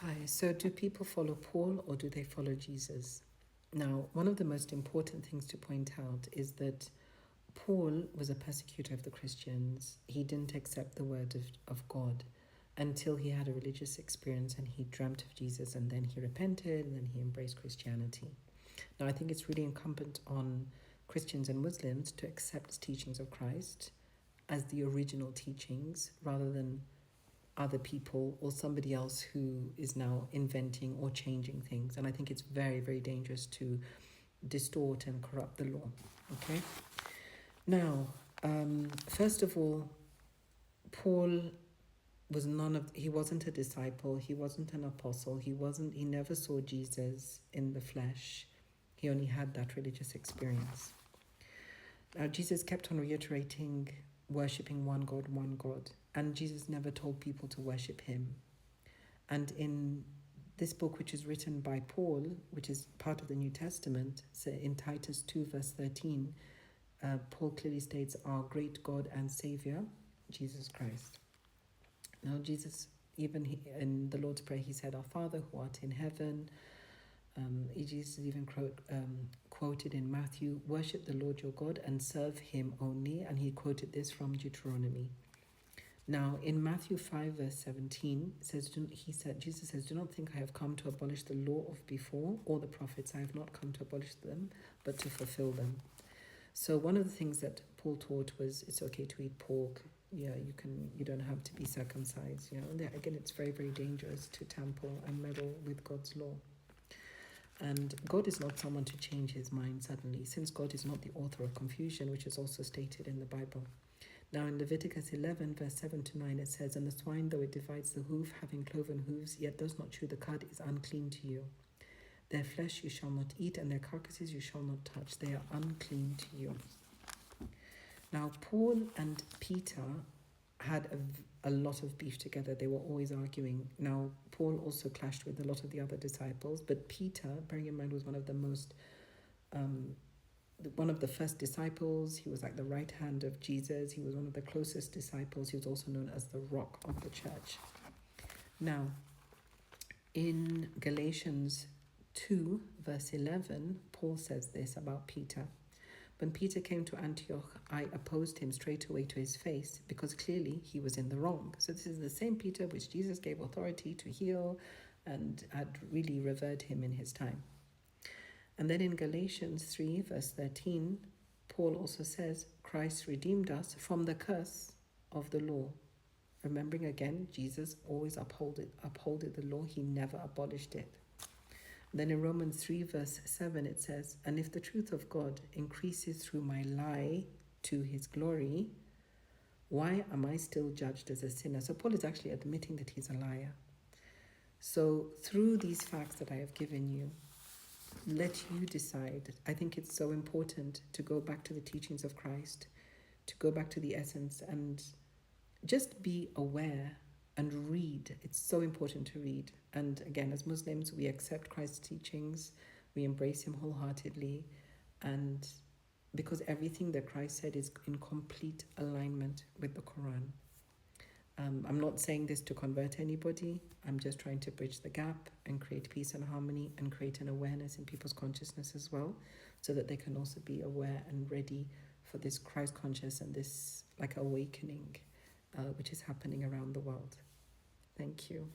Hi, so do people follow Paul or do they follow Jesus? Now, one of the most important things to point out is that Paul was a persecutor of the Christians. He didn't accept the word of God until he had a religious experience and he dreamt of Jesus, and then he repented and then he embraced Christianity. Now, I think it's really incumbent on Christians and Muslims to accept teachings of Christ as the original teachings rather than other people or somebody else who is now inventing or changing things. And I think it's very, very dangerous to distort and corrupt the law. Okay? Now, first of all, Paul he wasn't a disciple, he wasn't an apostle, he never saw Jesus in the flesh. He only had that religious experience. Now, Jesus kept on reiterating worshipping one God, and Jesus never told people to worship him. And in this book, which is written by Paul, which is part of the New Testament, so in Titus 2 verse 13, Paul clearly states our great God and Savior, Jesus Christ. Now, Jesus, even in the Lord's Prayer, he said, our Father who art in heaven. Jesus even quoted in Matthew, worship the Lord your God and serve him only. And he quoted this from Deuteronomy. Now, in Matthew 5 verse 17, Jesus says, do not think I have come to abolish the law of before or the prophets. I have not come to abolish them, but to fulfill them. So one of the things that Paul taught was it's okay to eat pork. Yeah, you don't have to be circumcised. Again, it's very, very dangerous to tamper and meddle with God's law. And God is not someone to change his mind suddenly, since God is not the author of confusion, which is also stated in the Bible. Now in Leviticus 11 verse 7 to 9 it says, and the swine, though it divides the hoof, having cloven hooves, yet does not chew the cud, is unclean to you. Their flesh you shall not eat, and their carcasses you shall not touch. They are unclean to you. Now, Paul and Peter had a lot of beef together. They were always arguing. Now, Paul also clashed with a lot of the other disciples, but Peter, bearing in mind, was one of the first disciples. He was like the right hand of Jesus. He was one of the closest disciples. He was also known as the rock of the church. Now, in Galatians 2 verse 11, Paul says this about Peter. When Peter came to Antioch, I opposed him straight away to his face, because clearly he was in the wrong. So this is the same Peter which Jesus gave authority to heal and had really revered him in his time. And then in Galatians 3 verse 13, Paul also says, Christ redeemed us from the curse of the law. Remembering again, Jesus always upholded the law. He never abolished it. Then in Romans 3 verse 7 it says, and if the truth of God increases through my lie to his glory, why am I still judged as a sinner? So Paul is actually admitting that he's a liar. So through these facts that I have given you, let you decide. I think it's so important to go back to the teachings of Christ, to go back to the essence and just be aware and read. It's so important to read. And again, as Muslims, we accept Christ's teachings, we embrace him wholeheartedly, and because everything that Christ said is in complete alignment with the Quran. I'm not saying this to convert anybody. I'm just trying to bridge the gap and create peace and harmony and create an awareness in people's consciousness as well, so that they can also be aware and ready for this Christ conscious and this like awakening which is happening around the world. Thank you.